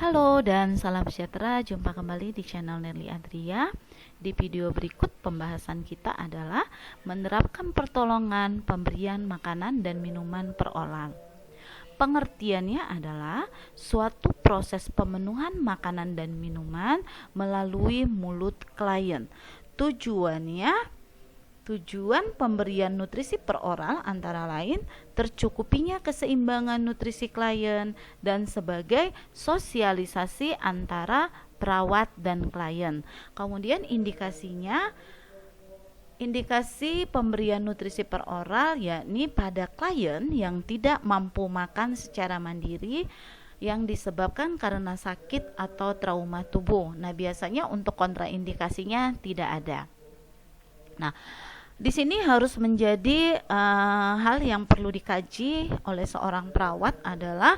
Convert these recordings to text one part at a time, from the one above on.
Halo dan salam sejahtera, jumpa kembali di channel Nerly Adria. Di video berikut pembahasan kita adalah menerapkan pertolongan pemberian makanan dan minuman per oral. Pengertiannya adalah suatu proses pemenuhan makanan dan minuman melalui mulut klien. Tujuan pemberian nutrisi per oral antara lain tercukupinya keseimbangan nutrisi klien dan sebagai sosialisasi antara perawat dan klien. Kemudian indikasi pemberian nutrisi per oral yakni pada klien yang tidak mampu makan secara mandiri yang disebabkan karena sakit atau trauma tubuh. Nah, biasanya untuk kontraindikasinya tidak ada. Nah, di sini harus menjadi hal yang perlu dikaji oleh seorang perawat adalah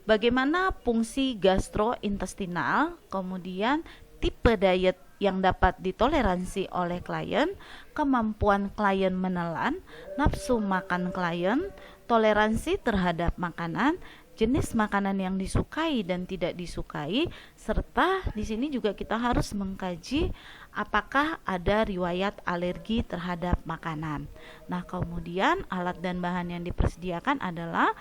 bagaimana fungsi gastrointestinal, kemudian tipe diet yang dapat ditoleransi oleh klien, kemampuan klien menelan, nafsu makan klien, toleransi terhadap makanan, jenis makanan yang disukai dan tidak disukai, serta di sini juga kita harus mengkaji apakah ada riwayat alergi terhadap makanan. Nah, kemudian alat dan bahan yang dipersediakan adalah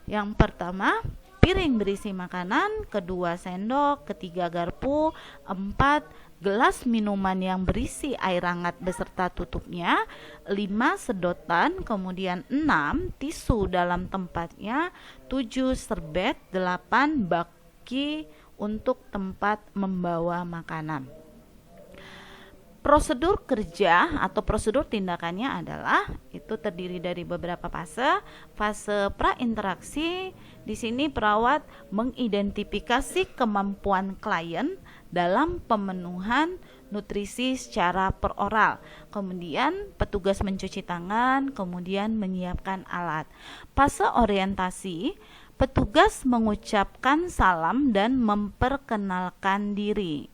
yang pertama piring berisi makanan, kedua sendok, ketiga garpu, 4 gelas minuman yang berisi air hangat beserta tutupnya, 5 sedotan, kemudian 6 tisu dalam tempatnya, 7 serbet, 8 baki untuk tempat membawa makanan. Prosedur kerja atau prosedur tindakannya adalah itu terdiri dari beberapa fase. Fase prainteraksi, di sini perawat mengidentifikasi kemampuan klien dalam pemenuhan nutrisi secara peroral. Kemudian petugas mencuci tangan, kemudian menyiapkan alat. Fase orientasi, petugas mengucapkan salam dan memperkenalkan diri.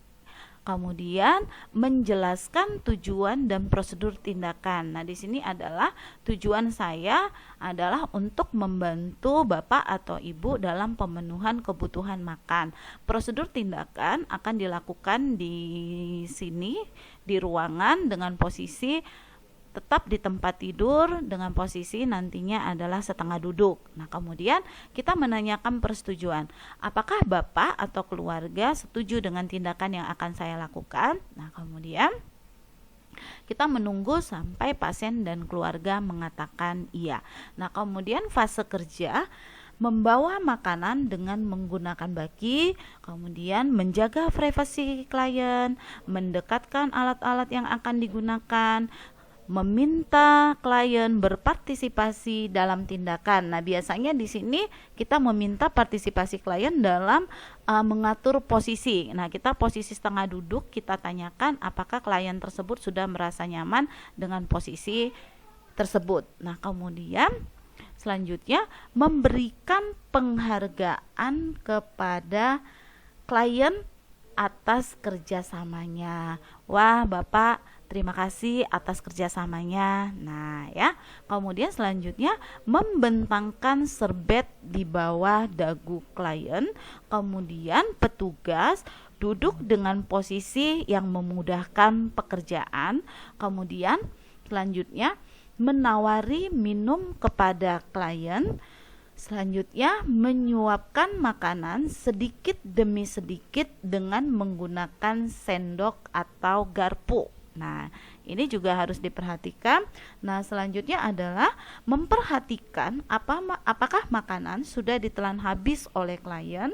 Kemudian menjelaskan tujuan dan prosedur tindakan. Nah, di sini adalah tujuan saya adalah untuk membantu Bapak atau Ibu dalam pemenuhan kebutuhan makan. Prosedur tindakan akan dilakukan di sini di ruangan dengan posisi tetap di tempat tidur dengan posisi nantinya adalah setengah duduk. Nah, kemudian kita menanyakan persetujuan. Apakah Bapak atau keluarga setuju dengan tindakan yang akan saya lakukan? Nah, kemudian kita menunggu sampai pasien dan keluarga mengatakan iya. Nah, kemudian fase kerja membawa makanan dengan menggunakan baki, kemudian menjaga privasi klien, mendekatkan alat-alat yang akan digunakan, meminta klien berpartisipasi dalam tindakan. Nah, biasanya di sini kita meminta partisipasi klien dalam mengatur posisi. Nah, kita posisi setengah duduk, kita tanyakan apakah klien tersebut sudah merasa nyaman dengan posisi tersebut. Nah, kemudian selanjutnya memberikan penghargaan kepada klien atas kerjasamanya. Wah, Bapak, terima kasih atas kerjasamanya. Nah, ya. Kemudian selanjutnya membentangkan serbet di bawah dagu klien. Kemudian petugas duduk dengan posisi yang memudahkan pekerjaan. Kemudian selanjutnya menawari minum kepada klien. Selanjutnya menyuapkan makanan sedikit demi sedikit dengan menggunakan sendok atau garpu. Nah, ini juga harus diperhatikan. Nah, selanjutnya adalah memperhatikan apakah makanan sudah ditelan habis oleh klien.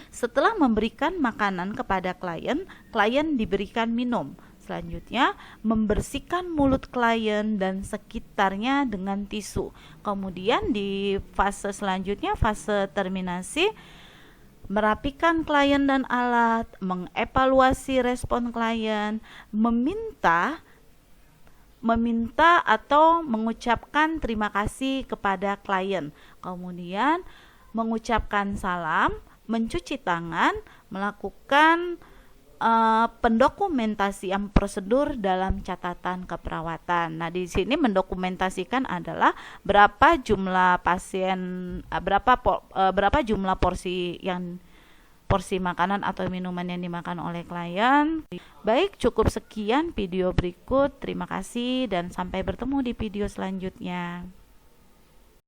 Setelah memberikan makanan kepada klien, klien diberikan minum. Selanjutnya, membersihkan mulut klien dan sekitarnya dengan tisu. Kemudian di fase selanjutnya, fase terminasi, merapikan klien dan alat, mengevaluasi respon klien, meminta atau mengucapkan terima kasih kepada klien. Kemudian mengucapkan salam, mencuci tangan, melakukan pendokumentasian prosedur dalam catatan keperawatan. Nah, di sini mendokumentasikan adalah berapa jumlah pasien, berapa jumlah porsi yang porsi makanan atau minuman yang dimakan oleh klien. Baik, cukup sekian video berikut. Terima kasih dan sampai bertemu di video selanjutnya.